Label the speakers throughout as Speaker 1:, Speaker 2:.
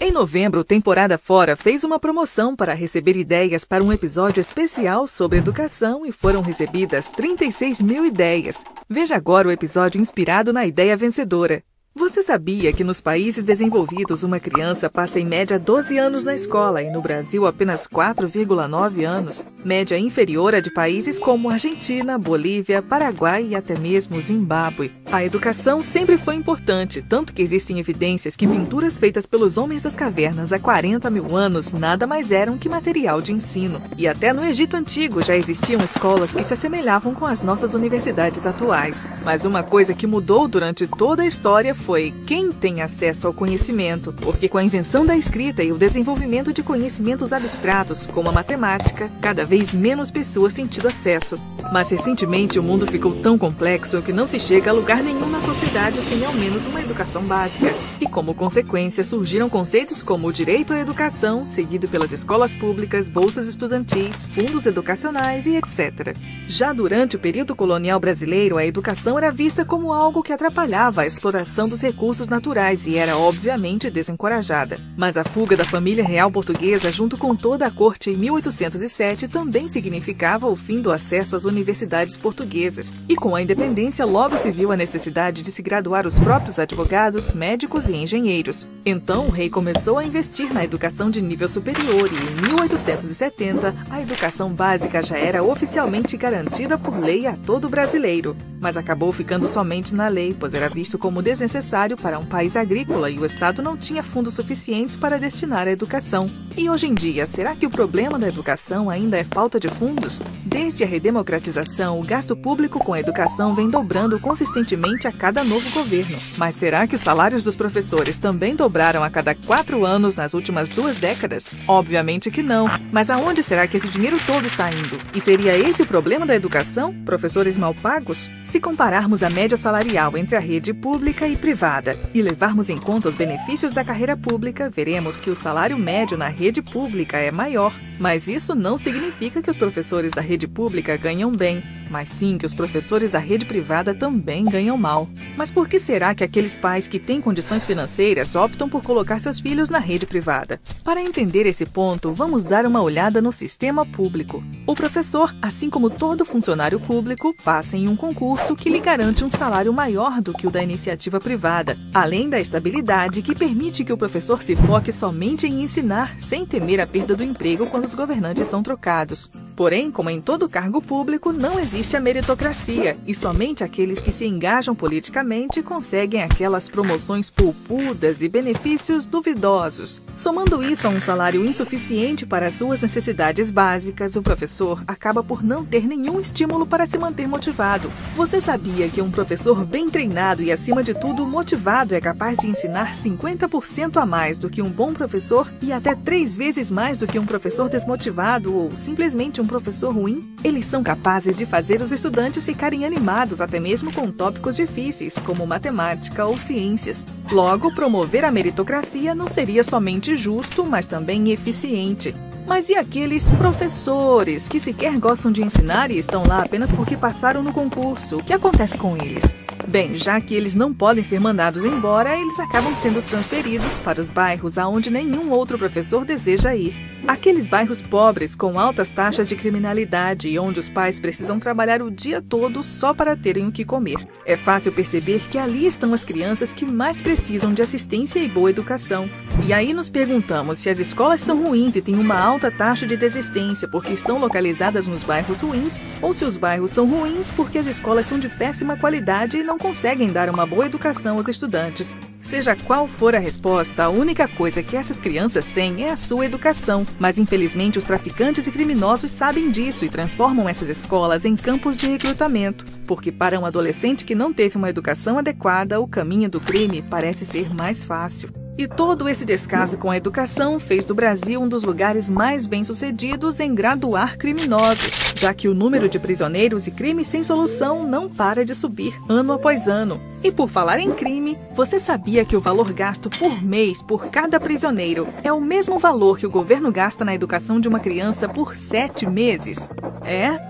Speaker 1: Em novembro, Temporada Fora fez uma promoção para receber ideias para um episódio especial sobre educação e foram recebidas 36 mil ideias. Veja agora o episódio inspirado na ideia vencedora. Você sabia que nos países desenvolvidos uma criança passa em média 12 anos na escola e no Brasil apenas 4,9 anos? Média inferior à de países como Argentina, Bolívia, Paraguai e até mesmo Zimbábue. A educação sempre foi importante, tanto que existem evidências que pinturas feitas pelos homens das cavernas há 40 mil anos nada mais eram que material de ensino. E até no Egito Antigo já existiam escolas que se assemelhavam com as nossas universidades atuais. Mas uma coisa que mudou durante toda a história foi quem tem acesso ao conhecimento, porque com a invenção da escrita e o desenvolvimento de conhecimentos abstratos, como a matemática, cada vez menos pessoas têm tido acesso. Mas recentemente o mundo ficou tão complexo que não se chega a lugar nenhum na sociedade sem ao menos uma educação básica. E como consequência surgiram conceitos como o direito à educação, seguido pelas escolas públicas, bolsas estudantis, fundos educacionais e etc. Já durante o período colonial brasileiro, a educação era vista como algo que atrapalhava a exploração dos recursos naturais e era obviamente desencorajada. Mas a fuga da família real portuguesa junto com toda a corte em 1807 também significava o fim do acesso às universidades portuguesas. E com a independência logo se viu a necessidade de se graduar os próprios advogados, médicos e engenheiros. Então o rei começou a investir na educação de nível superior e em 1870 a educação básica já era oficialmente garantida por lei a todo brasileiro. Mas acabou ficando somente na lei, pois era visto como desnecessário para um país agrícola e o Estado não tinha fundos suficientes para destinar à educação. E hoje em dia, será que o problema da educação ainda é falta de fundos? Desde a redemocratização, o gasto público com a educação vem dobrando consistentemente a cada novo governo. Mas será que os salários dos professores também dobraram a cada 4 anos nas últimas 2 décadas? Obviamente que não. Mas aonde será que esse dinheiro todo está indo? E seria esse o problema da educação? Professores mal pagos? Se compararmos a média salarial entre a rede pública e privada e levarmos em conta os benefícios da carreira pública, veremos que o salário médio na rede pública é maior. Mas isso não significa que os professores da rede pública ganham bem, mas sim que os professores da rede privada também ganham mal. Mas por que será que aqueles pais que têm condições financeiras optam por colocar seus filhos na rede privada? Para entender esse ponto, vamos dar uma olhada no sistema público. O professor, assim como todo funcionário público, passa em um concurso que lhe garante um salário maior do que o da iniciativa privada, além da estabilidade que permite que o professor se foque somente em ensinar, sem temer a perda do emprego quando os governantes são trocados. Porém, como em todo cargo público, não existe a meritocracia e somente aqueles que se engajam politicamente conseguem aquelas promoções poupudas e benefícios duvidosos. Somando isso a um salário insuficiente para suas necessidades básicas, o professor acaba por não ter nenhum estímulo para se manter motivado. Você sabia que um professor bem treinado e, acima de tudo, motivado é capaz de ensinar 50% a mais do que um bom professor e até 3 vezes mais do que um professor desmotivado ou simplesmente um professor ruim? Eles são capazes de fazer os estudantes ficarem animados até mesmo com tópicos difíceis, como matemática ou ciências. Logo, promover a meritocracia não seria somente justo, mas também eficiente. Mas e aqueles professores que sequer gostam de ensinar e estão lá apenas porque passaram no concurso? O que acontece com eles? Bem, já que eles não podem ser mandados embora, eles acabam sendo transferidos para os bairros aonde nenhum outro professor deseja ir. Aqueles bairros pobres com altas taxas de criminalidade e onde os pais precisam trabalhar o dia todo só para terem o que comer. É fácil perceber que ali estão as crianças que mais precisam de assistência e boa educação. E aí nos perguntamos se as escolas são ruins e têm uma alta taxa de desistência porque estão localizadas nos bairros ruins ou se os bairros são ruins porque as escolas são de péssima qualidade e não conseguem dar uma boa educação aos estudantes. Seja qual for a resposta, a única coisa que essas crianças têm é a sua educação. Mas infelizmente os traficantes e criminosos sabem disso e transformam essas escolas em campos de recrutamento. Porque para um adolescente que não teve uma educação adequada, o caminho do crime parece ser mais fácil. E todo esse descaso com a educação fez do Brasil um dos lugares mais bem-sucedidos em graduar criminosos, já que o número de prisioneiros e crimes sem solução não para de subir ano após ano. E por falar em crime, você sabia que o valor gasto por mês por cada prisioneiro é o mesmo valor que o governo gasta na educação de uma criança por 7 meses?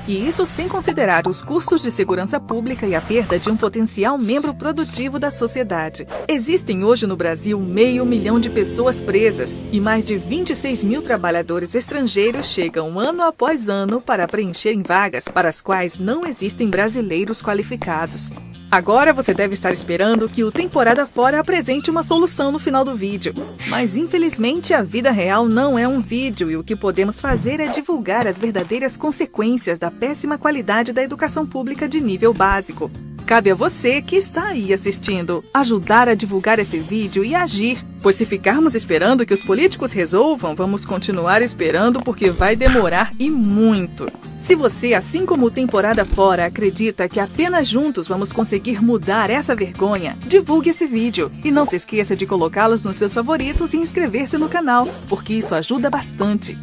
Speaker 1: E isso sem considerar os custos de segurança pública e a perda de um potencial membro produtivo da sociedade. Existem hoje no Brasil 500 mil de pessoas presas e mais de 26 mil trabalhadores estrangeiros chegam ano após ano para preencherem vagas para as quais não existem brasileiros qualificados. Agora você deve estar esperando que o Temporada Fora apresente uma solução no final do vídeo. Mas infelizmente a vida real não é um vídeo e o que podemos fazer é divulgar as verdadeiras consequências da péssima qualidade da educação pública de nível básico. Cabe a você que está aí assistindo ajudar a divulgar esse vídeo e agir, pois se ficarmos esperando que os políticos resolvam, vamos continuar esperando porque vai demorar e muito. Se você, assim como o Temporada Fora, acredita que apenas juntos vamos conseguir mudar essa vergonha, divulgue esse vídeo e não se esqueça de colocá-los nos seus favoritos e inscrever-se no canal, porque isso ajuda bastante.